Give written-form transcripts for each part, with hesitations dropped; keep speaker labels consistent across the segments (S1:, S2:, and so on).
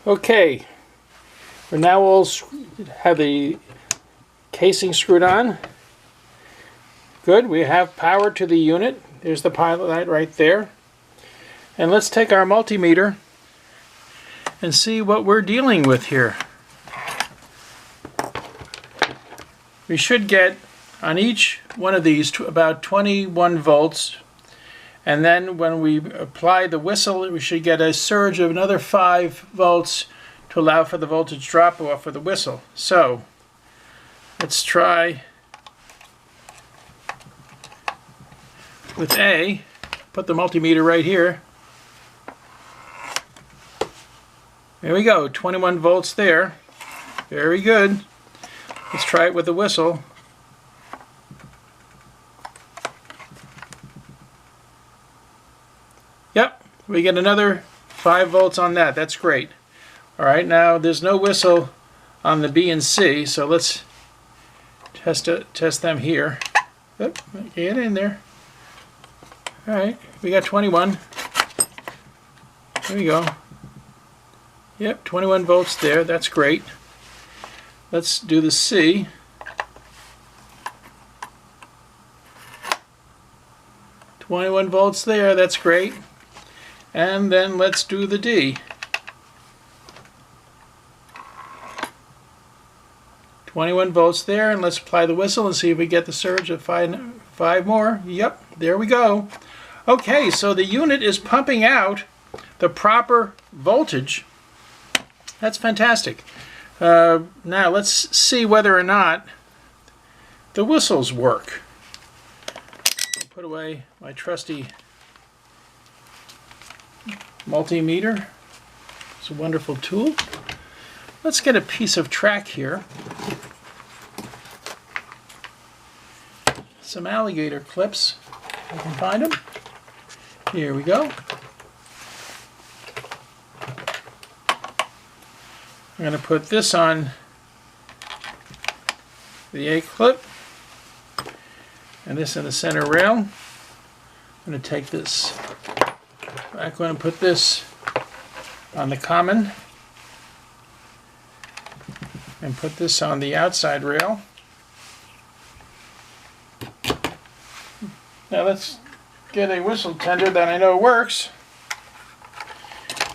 S1: Okay, we now all have the casing screwed on. Good, we have power to the unit. There's the pilot light right there. And let's take our multimeter and see what we're dealing with here. We should get on each one of these about 21 volts. And then when we apply the whistle, we should get a surge of another 5 volts to allow for the voltage drop off of the whistle. So let's try with A. Put the multimeter right here. There we go, 21 volts there. Very good. Let's try it with the whistle. Yep, we get another 5 volts on that. That's great. All right, now there's no whistle on the B and C, so let's test them here. Oop, get in there. All right, we got 21. There we go. Yep, 21 volts there. That's great. Let's do the C. .21 volts there. That's great. And then let's do the D. 21 volts there, and let's apply the whistle and see if we get the surge of five more. Yep, there we go. Okay, so the unit is pumping out the proper voltage. That's fantastic. Now let's see whether or not the whistles work. I'll put away my trusty multimeter. It's a wonderful tool. Let's get a piece of track here. Some alligator clips. I can find them. Here we go. I'm going to put this on the A clip and this in the center rail. I'm going to take this back. I'm going to put this on the common and put this on the outside rail. Now let's get a whistle tender that I know works,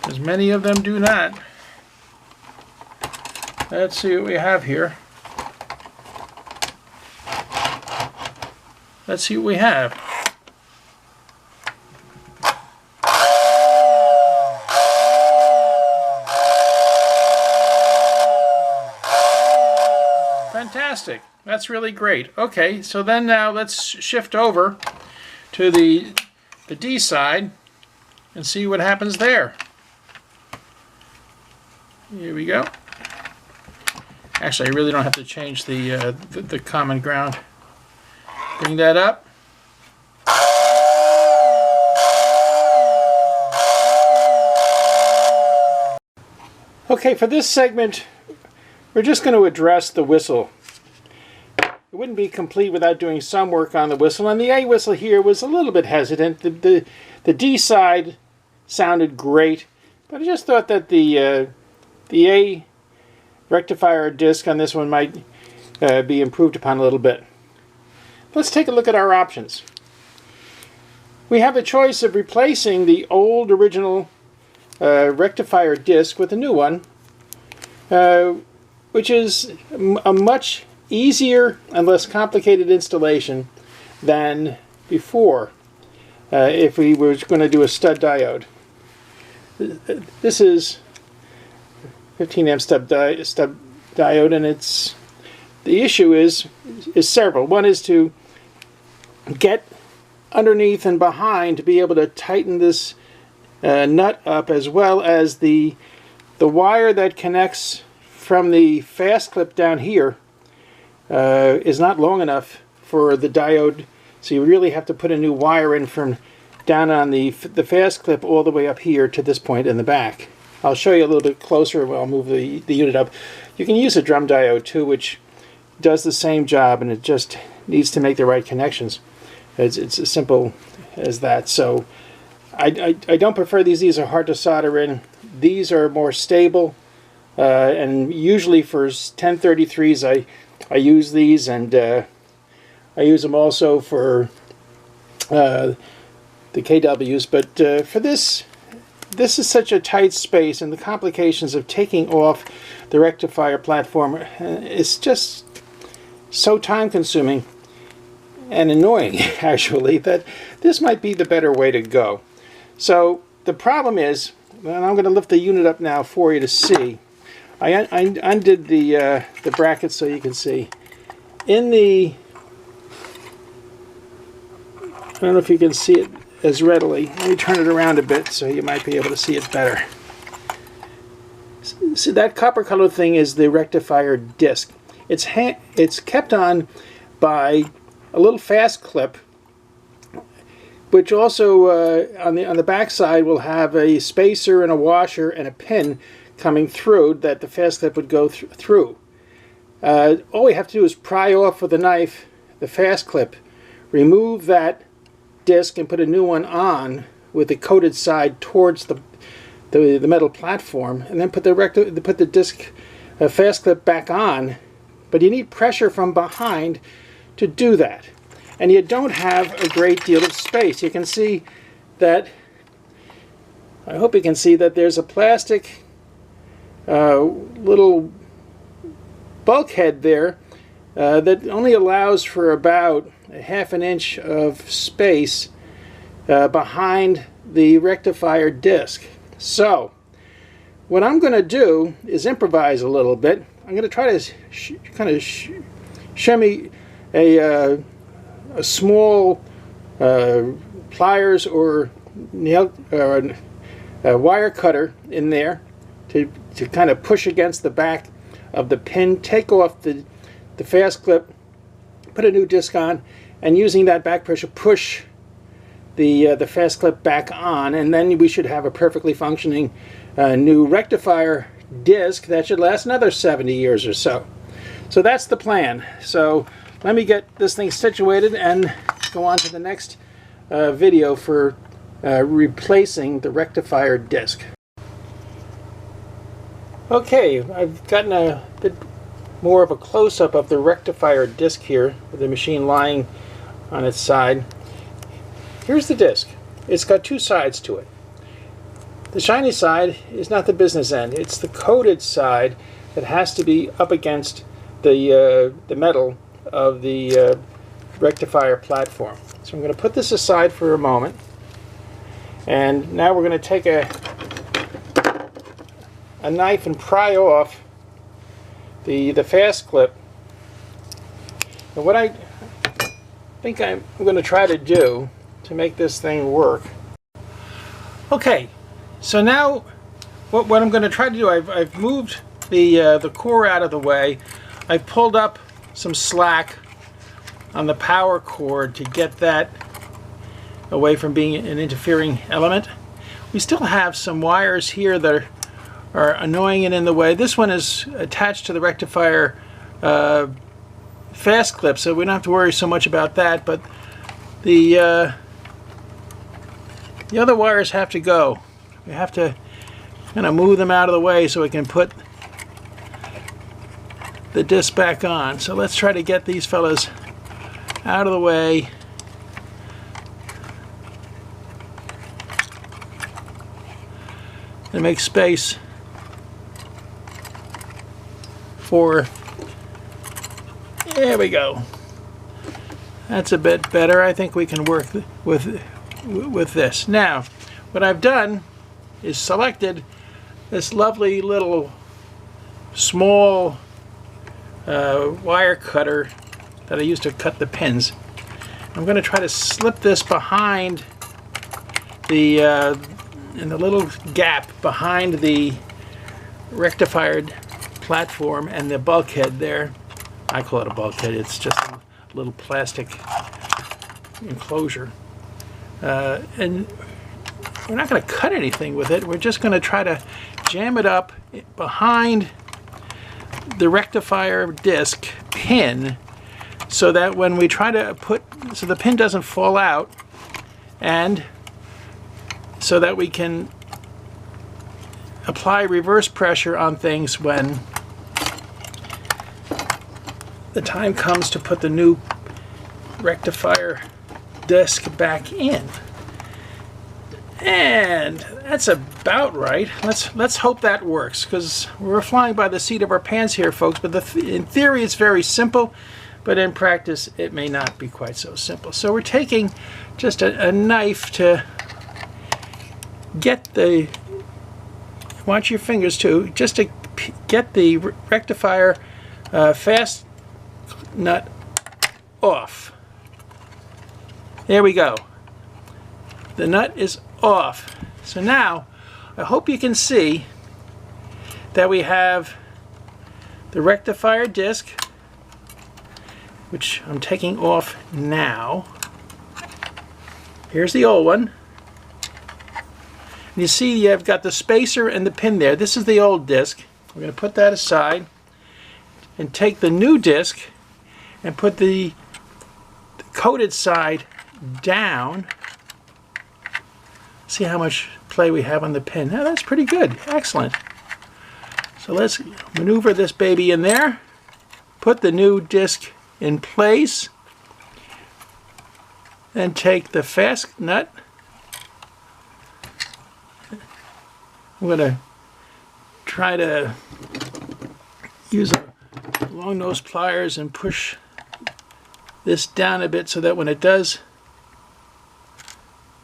S1: as many of them do not. Let's see what we have here. Let's see what we have. Fantastic. That's really great. Okay, so then now let's shift over to the D side and see what happens there. Here we go. Actually, I really don't have to change the common ground. Bring that up. Okay, for this segment, we're just going to address the whistle. It wouldn't be complete without doing some work on the whistle, and the A whistle here was a little bit hesitant. The D side sounded great, but I just thought that the A rectifier disc on this one might be improved upon a little bit. Let's take a look at our options. We have a choice of replacing the old original rectifier disc with a new one, which is a much easier and less complicated installation than before if we were going to do a stud diode. This is 15 amp stub diode, and the issue is several. One is to get underneath and behind to be able to tighten this nut up, as well as the wire that connects from the fast clip down here is not long enough for the diode, so you really have to put a new wire in from down on the fast clip all the way up here to this point in the back. I'll show you a little bit closer when I'll move the unit up. You can use a drum diode too, which does the same job, and it just needs to make the right connections. It's as simple as that. So I don't prefer these. These are hard to solder in. these are more stable, and usually for 1033s I use these, and I use them also for the KWs, but for this is such a tight space, and the complications of taking off the rectifier platform is just so time consuming and annoying actually, that this might be the better way to go. So the problem is, and I'm going to lift the unit up now for you to see. I undid the brackets so you can see. In the, I don't know if you can see it as readily. Let me turn it around a bit so you might be able to see it better. So that copper colored thing is the rectifier disc. It's kept on by a little fast clip, which also on the back side will have a spacer and a washer and a pin coming through that the fast clip would go through. All we have to do is pry off with a knife the fast clip, remove that disc, and put a new one on with the coated side towards the metal platform, and then put the disc fast clip back on. But you need pressure from behind to do that, and you don't have a great deal of space. You can see that, I hope you can see that there's a plastic little bulkhead there that only allows for about a ½ inch of space behind the rectifier disc. So what I'm going to do is improvise a little bit. I'm going to try to kind of shimmy a small pliers or nail or a wire cutter in there to kind of push against the back of the pin, take off the fast clip, put a new disc on, and using that back pressure push the fast clip back on, and then we should have a perfectly functioning new rectifier disc that should last another 70 years or so. So that's the plan. So let me get this thing situated and go on to the next video for replacing the rectifier disc. Okay, I've gotten a bit more of a close-up of the rectifier disc here, with the machine lying on its side. Here's the disc. It's got two sides to it. The shiny side is not the business end. It's the coated side that has to be up against the metal of the rectifier platform. So I'm going to put this aside for a moment, and now we're going to take a knife and pry off the fast clip. And what I think I'm going to try to do to make this thing work. Okay, so now what I'm going to try to do, I've moved the core out of the way. I've pulled up some slack on the power cord to get that away from being an interfering element. We still have some wires here that are annoying and in the way. This one is attached to the rectifier fast clip, so we don't have to worry so much about that, but the other wires have to go. We have to kind of move them out of the way so we can put the disc back on. So let's try to get these fellas out of the way. And make space for, there we go. That's a bit better. I think we can work with this. Now, what I've done is selected this lovely little small wire cutter that I used to cut the pins. I'm going to try to slip this behind the in the little gap behind the rectifier platform and the bulkhead there. I call it a bulkhead. It's just a little plastic enclosure. And we're not going to cut anything with it. We're just going to try to jam it up behind the rectifier disc pin so that when we try to so the pin doesn't fall out, and so that we can apply reverse pressure on things when the time comes to put the new rectifier disc back in. And that's about right. Let's hope that works, because we're flying by the seat of our pants here, folks. But in theory, it's very simple, but in practice, it may not be quite so simple. So we're taking just a knife to get the, watch your fingers too, just to get the rectifier fast nut off. There we go. The nut is off. So now, I hope you can see that we have the rectifier disc, which I'm taking off now. Here's the old one. And you see I've got the spacer and the pin there. This is the old disc. We're going to put that aside and take the new disc and put the coated side down. See how much play we have on the pin. Now that's pretty good. Excellent. So let's maneuver this baby in there. Put the new disc in place. And take the fast nut. I'm going to try to use a long nose pliers and push this down a bit so that when it does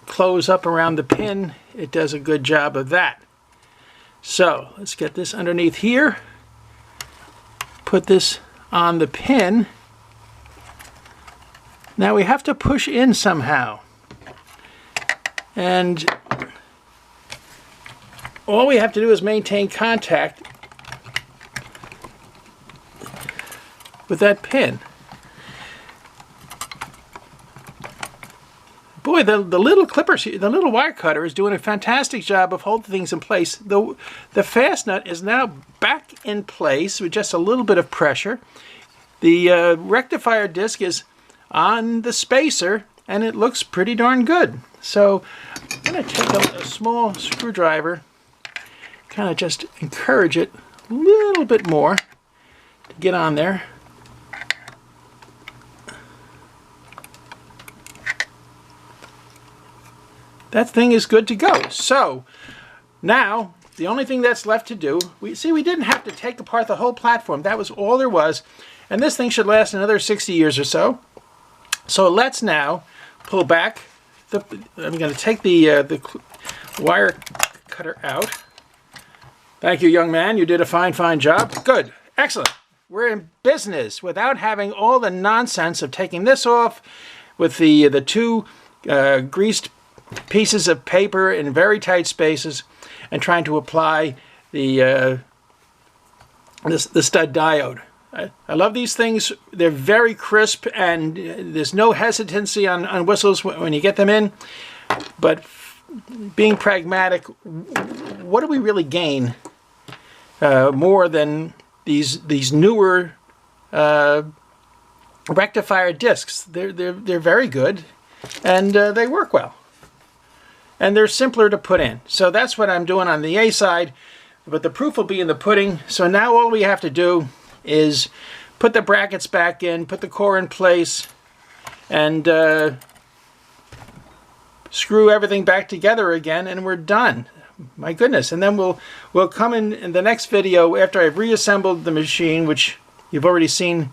S1: close up around the pin, it does a good job of that. So let's get this underneath here, put this on the pin. Now we have to push in somehow, and all we have to do is maintain contact with that pin. Boy, the little clippers, the little wire cutter is doing a fantastic job of holding things in place. The fast nut is now back in place with just a little bit of pressure. The rectifier disc is on the spacer, and it looks pretty darn good. So I'm going to take a small screwdriver, kind of just encourage it a little bit more to get on there. That thing is good to go. So now the only thing that's left to do, we didn't have to take apart the whole platform. That was all there was. And this thing should last another 60 years or so. So let's now pull back. I'm going to take the wire cutter out. Thank you, young man. You did a fine job. Good. Excellent. We're in business without having all the nonsense of taking this off with the two greased pieces of paper in very tight spaces and trying to apply the stud diode. I love these things. They're very crisp, and there's no hesitancy on whistles when you get them in. But being pragmatic, what do we really gain more than these newer rectifier discs? They're very good, and they work well. And they're simpler to put in. So that's what I'm doing on the A side, but the proof will be in the pudding. So now all we have to do is put the brackets back in, put the core in place, and screw everything back together again, and we're done. My goodness. And then we'll come in the next video after I've reassembled the machine, which you've already seen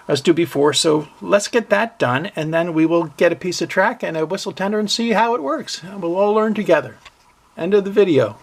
S1: us do before. So let's get that done, and then we will get a piece of track and a whistle tender and see how it works. We'll all learn together. End of the video.